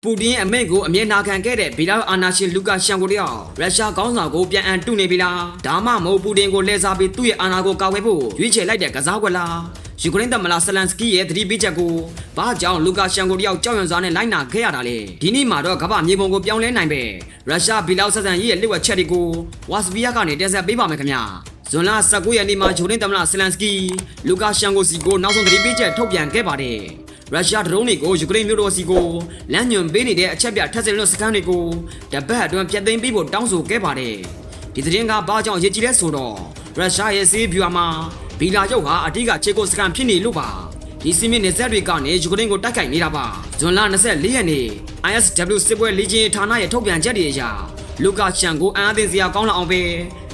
ပူတင်အမိန့်ကိုအမြဲနာခံခဲ့တဲ့ဗီလာအာနာရှင်လူကာရှန်ကိုတယောက်ရုရှားခေါင်းဆောင်ကိုပြန်အံတုနေပြီလားဒါမှမဟုတ်ပူတင်ကိုလဲစားပြီးသူ့ရဲ့အာဏာကိုကာကွယ်ဖို့ရွေးချယ်လိုက်တဲ့ကစားကွက်လားယူကရိန်းသမ္မတဆလန်စကီရဲ့သတိပေးချက်ကိုဘာကြောင့်လူကာရှန်ကိုတယောက်ကြောက်ရွံ့စွာနဲ့လိုက်နာခဲ့ရတာလဲဒီနေ့မှာတော့ကမ္ဘာမြေပုံကိုပြောင်းလဲနိုင်ပဲရုရှားဗီလာဆက်ဆံရေးရဲ့လျှို့ဝှက်ချက်တွေကိုဝါစပီယာကနေတင်ဆက်ပေးပါမယ်ခင်ဗျာဇွန်လ19ရက်နေ့မှာယူကရိန်းသမ္မတဆလန်စကီလူကာရှန်ကိုစီကိုနောက်ဆုံးသတိပေးချက်ထုတ်ပြန်ခဲ့ပါတယ်ရုရှားဒရုန်းတွေကိုယူကရိန်းမြို့တော်စီကိုလမ်းညွှန်ပေးနေတဲ့အချက်ပြထပ်စင်လွတ်စခန်းတွေကိုတပတ်အတွင်းဖျက်သိမ်းပေးဖို့တောင်းဆိုခဲ့ပါတယ်ဒီသတင်းကဘာကြောင့်ရည်ကြီးလဲဆိုတော့ရုရှားရဲ့စီးဗျူဟာမှာဗီလာရုပ်ဟာအဓိကခြေကုပ်စခန်းဖြစ်နေလို့ပါဒီစီမင်းနယ်စပ်တွေကနေယူကရိန်းကိုတိုက်ခိုက်နေတာပါဇွန်လ24ရက်နေ့ ISW စစ်ပွဲလေ့ကျင့်ဌာနရဲ့ထုတ်ပြန်ချက်တွေအရလူကာရှန်ကိုအံအသင်းစရာကောင်းလောက်အောင်ပဲ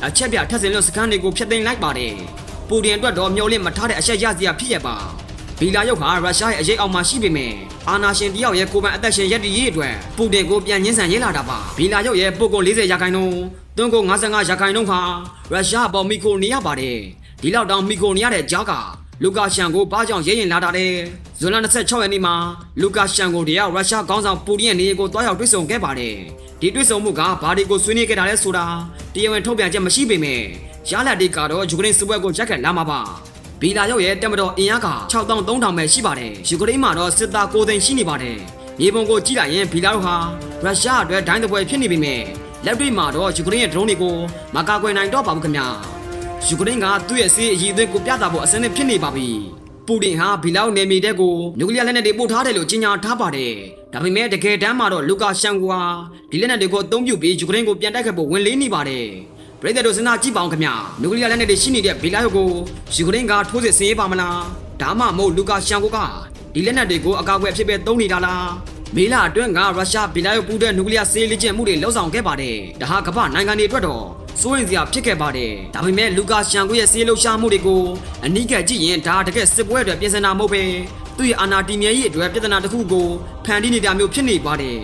အချက်ပြထပ်စင်လွတ်စခန်းတွေကိုဖျက်သိမ်းလိုက်ပါတယ်ပူတင်အတွက်တော့မျှော်လင့်မထားတဲ့အချက်ရစရာဖြစ်ရပါဗီလာရုပ်ဟာရုရှားရဲ့အရေးအောက်မှာရှိပေမဲ့အာနာရှင်တယောက်ရဲ့ကိုယ်ပိုင်အသက်ရှင်ရပ်တည်ရေးအတွက်ပူတင်ကိုပြန်ညှင်းဆန်ရေးလာတာပါဗီလာရုပ်ရဲ့ပို့ကုန်40ရာခိုင်နှုန်းသွင်းကုန်55ရာခိုင်နှုန်းဟာရုရှားအပေါ်မီခိုနေရပါတယ်ဒီလောက်တောင်မီခိုနေရတဲ့ကြားကလူကာရှန်ကိုဘာကြောင့်ရဲရင်လာတာလဲဇွန်လ26ရက်နေ့မှာလူကာရှန်ကိုတယောက်ရုရှားခေါင်းဆောင်ပူတင်ရဲ့နေကိုတွားရောက်တွေ့ဆုံခဲ့ပါတယ်ဒီတွေ့ဆုံမှုကဘာတွေကိုဆွေးနွေးခဲ့တာလဲဆိုတာတရားဝင်ထုတ်ပြန်ချက်မရှိပေမဲ့ရလဒ်တွေကတော့ယူကရိန်းစစ်ပွဲကိုရက်ခတ်လာမှာပါဗီလာရုပ်ရဲ့တက်မတော်အင်အားက6300ပဲရှိပါတယ်ယူကရိန်းမှာတော့စစ်သား9သိန်းရှိနေပါတယ်မြေပုံကိုကြည့်လိုက်ရင်ဗီလာရုပ်ဟာရုရှားအတွက်ဒိုင်းတပွဲဖြစ်နေပေမဲ့လက်တွေ့မှာတော့ယူကရိန်းရဲ့ဒရုန်းတွေကိုမကာကွယ်နိုင်တော့ပါဘူးခင်ဗျာယူကရိန်းကသူ့ရဲ့စစ်အရေးအသွေးကိုပြသဖို့အစင်းနဲ့ဖြစ်နေပါပြီပူတင်ဟာဗီလာရုပ်နယ်မြေတဲ့ကိုနျူကလ িয়ার လက်နက်တွေပို့ထားတယ်လို့ကြေညာထားပါတယ်ဒါပေမဲ့တကယ်တမ်းမှာတော့လူကာရှန်ကိုဟာဒီလက်နက်တွေကိုအသုံးပြုပြီးယူကရိန်းကိုပြန်တိုက်ခိုက်ဖို့ဝင်လေးနေပါတယ်ပရိသတ်တို့စဉ်းစားကြည့်ပါဦးခင်ဗျာနျူကလ িয়ার လက်နက်တွေရှိနေတဲ့ဗီလာရုပ်ကိုယူကရိန်းကထိုးစစ်ဆင်ရေးပါမလားဒါမှမဟုတ်လူကာရှန်ကိုကဒီလက်နက်တွေကိုအကာအကွယ်အဖြစ်ပဲသုံးနေတာလားမေလအတွင်းကရုရှားဗီလာရုပ်ပူတဲ့နျူကလ িয়ার ဆေးလေ့ကျင့်မှုတွေလှုပ်ဆောင်ခဲ့ပါတယ်ဒါဟာကမ္ဘာနိုင်ငံတွေအတွက်တော့စိုးရိမ်စရာဖြစ်ခဲ့ပါတယ်ဒါပေမဲ့လူကာရှန်ကိုရဲ့ဆေးလှုပ်ရှားမှုတွေကိုအနီးကပ်ကြည့်ရင်ဒါတကယ်စစ်ပွဲအတွက်ပြင်ဆင်တာမဟုတ်ပဲသူ့ရဲ့အာဏာတည်မြဲရေးအတွက်ပြဿနာတစ်ခုကိုဖန်တီးနေတာမျိုးဖြစ်နေပါတယ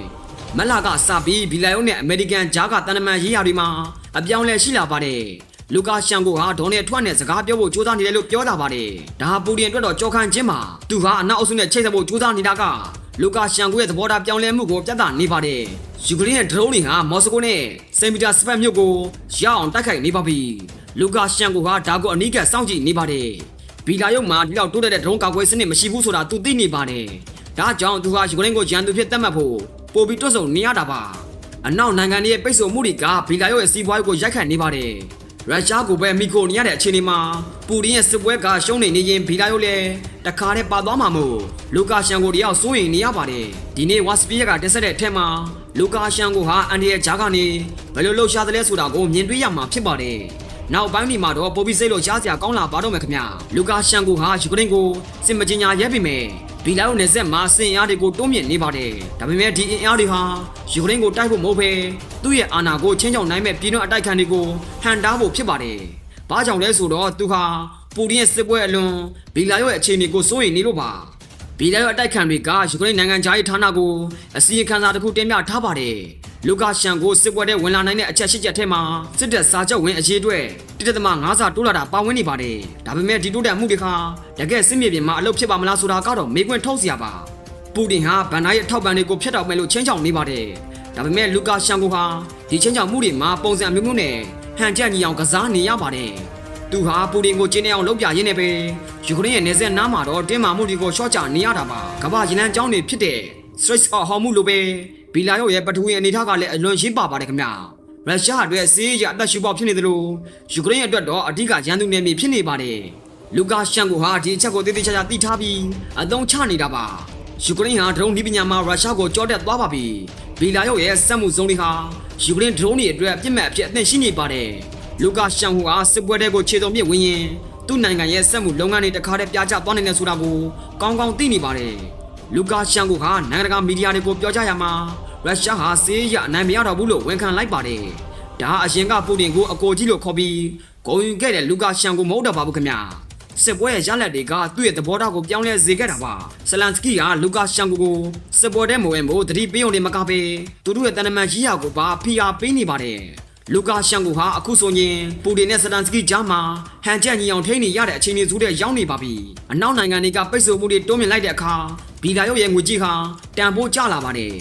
်မလကစပြီးဗီလာရုပ်နဲ့အမေရိကန်ဂျားကတန်တမန်ရေးရာတွေမှာအပြောင်းလဲရှိလာပါတယ်လူကာရှန်ကိုဟာဒေါ်နယ်ထရန့်နဲ့စကားပြောဖို့ကြိုးစားနေတယ်လို့ပြောလာပါတယ်ဒါဟာပူတင်အတွက်တော့ကြောက်ခန့်ခြင်းပါသူဟာအနောက်အုပ်စုနဲ့ချိတ်ဆက်ဖို့ကြိုးစားနေတာကလူကာရှန်ကိုရဲ့သဘောထားပြောင်းလဲမှုကိုပြသနေပါတယ်ယူကရိန်းရဲ့ဒရုန်းတွေဟာမော်စကိုနဲ့စိန့်ပီတာစပတ်မြို့ကိုရအောင်တိုက်ခိုက်နေပါပြီလူကာရှန်ကိုဟာဒါကိုအနီးကပ်စောင့်ကြည့်နေပါတယ်ဗီလာရုပ်မှာဒီလောက်တိုးတက်တဲ့ဒရုန်းကာကွယ်စနစ်မရှိဘူးဆိုတာသူသိနေပါတယ်ဒါကြောင့်သူဟာယူကရိန်းကိုဂျန်သူဖြစ်သတ်မှတ်ဖို့ပိုပြီးတွတ်ဆုံနေရတာပါအနောက်နိုင်ငံတွေရဲ့ပိတ်ဆို့မှုတွေကဗီလာရုပ်ရဲ့စီးပွားရေးကိုရိုက်ခတ်နေပါတယ်ရုရှားကိုပဲမီကိုနေရတဲ့အခြေအနေမှာပူတင်ရဲ့စစ်ပွဲကရှုံးနေရင်ဗီလာရုပ်လည်းတခါတည်းပါသွားမှာမို့လူကာရှန်ကိုတယောက်စိုးရိမ်နေရပါတယ်ဒီနေ့ဝါစပီယာကတက်ဆက်တဲ့အထက်မှာလူကာရှန်ကိုဟာအန်ဒီရဲ့ဂျားကနေဘယ်လိုလှုပ်ရှားသလဲဆိုတာကိုမြင်တွေ့ရမှာဖြစ်ပါတယ်နောက်ပိုင်းဒီမှာတော့ပိုပြီးစိတ်လို့ရှားစရာကောင်းလာပါတော့မယ်ခင်ဗျလူကာရှန်ကိုဟာယူကရိန်းကိုစစ်မကြီးညာရဲပြီမယ်ဗီလာရုပ်နယ်စပ်မှာစင်အားတွေကိုတိုးမြင့်နေပါတယ်ဒါပေမဲ့ဒီအင်အားတွေဟာယူကရိန်းကိုတိုက်ဖို့မဟုတ်ဘဲသူ့ရဲ့အာဏာကိုချင်းချောင်နိုင်မဲ့ပြည်တွင်းအတိုက်ခံတွေကိုဟန်တားဖို့ဖြစ်ပါတယ်ဘာကြောင့်လဲဆိုတော့သူဟာပူတင်ရဲ့စစ်ပွဲအလွန်ဗီလာရုပ်ရဲ့အခြေအနေကိုစိုးရိမ်နေလို့ပါဗီလာရုပ်အတိုက်ခံတွေကယူကရိန်းနိုင်ငံခြားရေးဌာနကိုအစီရင်ခံစာတစ်ခုတင်ပြထားပါတယ်လူကာရှန်ကိုစစ်ပွဲတဲ့ဝင်လာနိုင်တဲ့အချက်၈ချက်ထဲမှာစစ်တပ်စာချုပ်ဝင်အရေးအတွက်1.5 ဆတိုးလာတာပါဝင်နေပါတယ်ဒါပေမဲ့ဒီတိုးတက်မှုတွေခါတကယ်စစ်မြေပြင်မှာအလုပ်ဖြစ်ပါမလားဆိုတာကတော့မေးခွန်းထုတ်စရာပါပူတင်ဟာဗန်ဒါရဲ့ထောက်ပံ့တွေကိုဖျက်တောက်မယ်လို့ချင်းချောင်နေပါတယ်ဒါပေမဲ့လူကာရှန်ကိုဟာဒီချင်းချောင်မှုတွေမှာပုံစံမျိုးမျိုးနဲ့ဟန်ချက်ညီအောင်ကစားနေရပါတယ်သူဟာပူတင်ကိုကျင်းနေအောင်လုပ်ပြရင်းနဲ့ပဲယူကရိန်းရဲ့နေဆက်နားမှာတော့တင်းမာမှုတွေကိုရှော့ချနေရတာပါကမ္ဘာရင်လန်းကျောင်းတွေဖြစ်တဲ့ Straits of Hormuz လို့ပဲဗီလာရုပ်ရဲ့ပထဝီအနေထားကလည်းအလွန်ရှင်းပါပါတယ်ခင်ဗျာရုရှားအတွက်စီးရအသက်ရှူပေါက်ဖြစ်နေသလိုယူကရိန်းအတွက်တော့အဓိကရန်သူနယ်မြေဖြစ်နေပါတယ်လူကာရှန်ကိုဟာဒီအချက်ကိုသေသေးချာချာသိထားပြီးအသုံးချနေတာပါယူကရိန်းဟာဒရုန်းဒီပညာမှာရုရှားကိုကြောတက်သွားပါပြီဗီလာရုပ်ရဲ့စက်မှုစုံတွေဟာယူကရိန်းဒရုန်းတွေအတွက်ပြစ်မှတ်အဖြစ်အသင့်ရှိနေပါတယ်လူကာရှန်ဟူဟာစစ်ပွဲတွေကိုခြေစုံမြစ်ဝင်ရင်သူ့နိုင်ငံရဲ့စက်မှုလုပ်ငန်းတွေတခါတည်းပြာကျသွားနိုင်တယ်ဆိုတာကိုကောင်းကောင်းသိနေပါတယ်လူကာရှန်ကိုဟာနိုင်ငံတကာမီဒီယာတွေကိုပြောကြရမှာရုရှားဟာစေးရအနိုင်မရတော့ဘူးလို့ဝန်ခံလိုက်ပါတယ်ဒါအရင်ကပူတင်ကိုအကိုကြီးလို့ခေါ်ပြီးဂုဏ်ယူခဲ့တဲ့လူကာရှန်ကိုမဟုတ်တော့ပါဘူးခင်ဗျာစစ်ပွဲရဲ့ရလဒ်တွေကသူ့ရဲ့သဘောထားကိုပြောင်းလဲစေခဲ့တာပါဆလန်စကီဟာလူကာရှန်ကိုစစ်ပွဲတဲ့မဝင်ဖို့တတိပေးုံနဲ့မကပဲသူတို့ရဲ့တန်တမန်ကြီးရာကိုပါဖိအားပေးနေပါတယ်လူကာရှန်ကိုဟာအခုဆိုရင်ပူတင်နဲ့ဆလန်စကီကြားမှာဟန်ချက်ညီအောင်ထိန်းနေရတဲ့အခြေအနေဆိုတဲ့ရောက်နေပါပြီအနောက်နိုင်ငံတွေကပိတ်ဆို့မှုတွေတိုးမြင့်လိုက်တဲ့အခါဗီလာရုပ်ရဲ့ငွေကြီးဟာတန်ဖိုးကျလာပါတယ်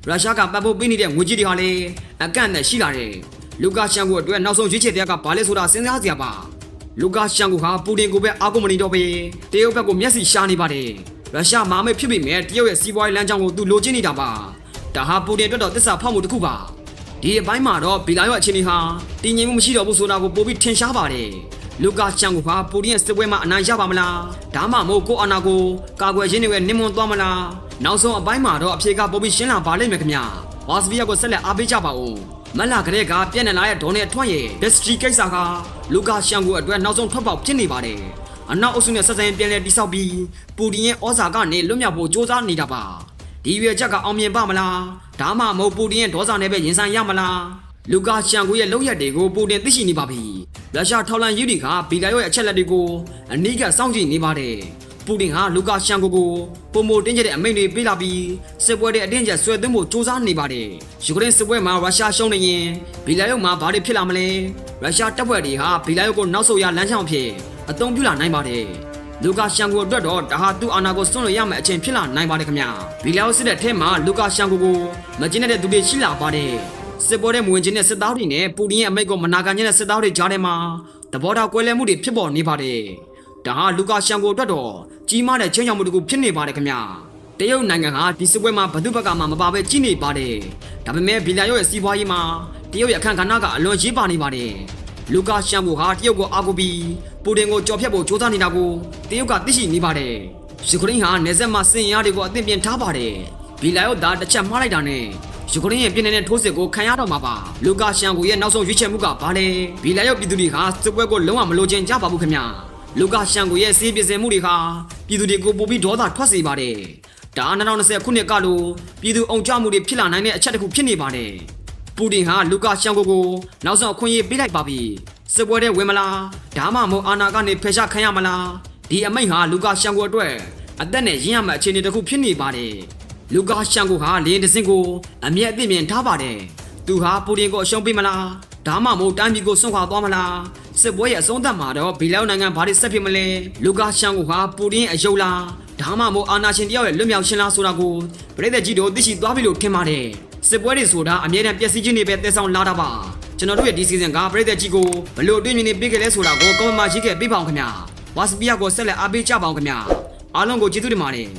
ရုရှားကပတ်ဖို့ပေးနေတဲ့ငွေကြေးတွေဟာလည်းအကန့်အသတ်ရှိလာတယ်လူကာရှန်ကိုအတွက်နောက်ဆုံးရွေးချယ်တဲ့ကဘာလဲဆိုတာစဉ်းစားစရာပါလူကာရှန်ကိုဟာပူတင်ကိုပဲအားကိုမနေတော့ပဲတရုတ်ဘက်ကိုမျက်စိရှာနေပါတယ်ရုရှားမာမိတ်ဖြစ်ပေမဲ့တရုတ်ရဲ့စီးပွားရေးလမ်းကြောင်းကိုသူလိုချင်နေတာပါဒါဟာပူတင်အတွက်တော့သစ္စာဖောက်မှုတစ်ခုပါဒီအပိုင်းမှာတော့ဘီလာရောအခြေအနေဟာတည်ငြိမ်မှုမရှိတော့ဘူးဆိုတာကိုပိုပြီးထင်ရှားပါတယ်လူကာရှန်ကိုဟာပူတင်ရဲ့စစ်ပွဲမှာအနိုင်ရပါမလားဒါမှမဟုတ်ကိုအာနာကိုကာကွယ်ရင်းတွေနင်းမွန်သွားမလားနောက်ဆုံးအပိုင်းမှာတော့အဖြေကပိုပြီးရှင်းလာပါလိမ့်မယ်ခင်ဗျာဝါစပီယာကိုဆက်လက်အားပေးကြပါဦးမလာကလေးကပြက်နေလာတဲ့ဒေါ်နယ်ထွန်းရဲ့ Destiny ကိစ္စကလူကာရှန်ကိုအတွက်နောက်ဆုံးထွက်ပေါက်ဖြစ်နေပါတယ်အနောက်အုပ်စုနဲ့ဆက်ဆံပြန်လည်တိစောက်ပြီးပူတင်ရဲ့ဩဇာကနေလွတ်မြောက်ဖို့ကြိုးစားနေတာပါဒီရွေချက်ကအောင်မြင်ပါမလားဒါမှမဟုတ်ပူတင်ရဲ့ဒေါသနဲ့ပဲရင်ဆိုင်ရမလားလူကာရှန်ကိုရဲ့လောက်ရက်တွေကိုပူတင်သိရှိနေပါပြီရုရှားထောက်လှမ်းရေးတွေကဘီလာရဲ့အချက်လက်တွေကိုအနီးကစောင့်ကြည့်နေပါတယ်ပူတင်ဟာလူကာရှန်ကိုပုံမတင်းကျတဲ့အမိန့်တွေပေးလာပြီးစစ်ပွဲတွေအတင်းကျပ်ဆွဲသွင်းဖို့စူးစမ်းနေပါတယ်ယူကရိန်းစစ်ပွဲမှာရုရှားရှုံးနေရင်ဘီလာရုံမှာဘာတွေဖြစ်လာမလဲရုရှားတပ်ဖွဲ့တွေဟာဘီလာရုံကိုနောက်ဆုတ်ရလမ်းကြောင်းဖြစ်အသုံးပြုလာနိုင်ပါတယ်လူကာရှန်ကိုအတွက်တော့ဒါဟာသူ့အာဏာကိုစွန့်လွှတ်ရမယ့်အချိန်ဖြစ်လာနိုင်ပါတယ်ခင်ဗျာဘီလာရုံစစ်တဲ့ထဲမှာလူကာရှန်ကိုမကျင်းတဲ့သူတွေရှိလာပါတယ်စစ်ပွဲတဲ့မဝင်ခြင်းတဲ့စစ်သားတွေနဲ့ပူတင်ရဲ့အမိန့်ကိုမနာခံခြင်းတဲ့စစ်သားတွေကြားထဲမှာသဘောထားကွဲလွဲမှုတွေဖြစ်ပေါ်နေပါတယ်ဒါဟာလူကာရှန်ကိုအတွက်တော့ကြီးမားတဲ့ချင်းချောင်မှုတစ်ခုဖြစ်နေပါတယ်ခင်ဗျာတရုတ်နိုင်ငံဟာဒီစစ်ပွဲမှာဘယ်သူဘက်ကမှမပါဘဲကြီးနေပါတယ်ဒါပေမဲ့ဘီလာရုံရဲ့စီးပွားရေးမှာတရုတ်ရဲ့အခန့်ကဏ္ဍကအလွန်ရေးပါနေပါတယ်လူကာရှန်ကိုဟာတရုတ်ကိုအားကိုးပြီးပူတင်ကိုကြော်ဖြတ်ဖို့ကြိုးစားနေတာကိုတရုတ်ကသိရှိနေပါတယ်ယူကရိန်းဟာနယ်စပ်မှာစစ်ရင်အားတွေကိုအသင့်ပြင်ထားပါတယ်ဘီလာရုံသားတစ်ချက်မှားလိုက်တာနဲ့ယူကရိန်းရဲ့ပြည်နယ်နဲ့ထိုးစစ်ကိုခံရတော့မှာပါလူကာရှန်ကိုရဲ့နောက်ဆုံးရွေးချယ်မှုကဘာလဲဘီလာရုံပြည်သူတွေဟာစစ်ပွဲကိုလုံးဝမလိုချင်ကြပါဘူးခင်ဗျာလူကာရှန်ကိုရဲ့စီးပြစင်မှုတွေဟာပြည်သူတွေကိုပိုပြီးဒေါသထွက်စေပါတယ်ဒါ2020ခုနှစ်ကလိုပြည်သူအောင်ကြမှုတွေဖြစ်လာနိုင်တဲ့အချက်တစ်ခုဖြစ်နေပါတယ်ပူတင်ဟာလူကာရှန်ကိုနောက်ဆုံးအခွင့်အရေးပေးလိုက်ပါပြီစစ်ပွဲတဲ့ဝင်မလားဒါမှမဟုတ်အာဏာကနေဖယ်ရှားခံရမလားဒီအမိန့်ဟာလူကာရှန်ကိုအတွက်အသက်နဲ့ရင်းရမယ့်အခြေအနေတစ်ခုဖြစ်နေပါတယ်လူကာရှန်ကိုဟာလင်းတစင်းကိုအမျက်အသင့်မြင်ထားပါတယ်သူဟာပူတင်ကိုအရှုံးပေးမလားဒါမှမဟုတ်တိုင်းပြည်ကိုစွန့်ခွာသွားမလားစစ်ပွဲရဲ့အဆုံးသတ်မှာတော့ဘီလာနိုင်ငံဘာတွေဆက်ဖြစ်မလဲလူကာရှန်ကိုဟာပူတင်အယုတ်လားဒါမှမဟုတ်အာဏာရှင်တယောက်ရဲ့လွတ်မြောက်ခြင်းလားဆိုတာကိုပြည်သက်ကြီးတို့သိရှိသွားပြီလို့ထင်ပါတယ်စစ်ပွဲတွေဆိုတာအမြဲတမ်းပျက်စီးခြင်းတွေပဲတည်ဆောင်လာတာပါကျွန်တော်တို့ရဲ့ဒီစီဇန်ကပြည်သက်ကြီးကိုဘလို့အတွင်းမြင်နေပေးခဲ့လဲဆိုတာကိုကောမန့်မှာရေးခဲ့ပေးပါအောင်ခင်ဗျာဝါစပီယာကိုဆက်လက်အားပေးကြပါအောင်ခင်ဗျာအားလုံးကိုကျေးဇူးတင်ပါတယ်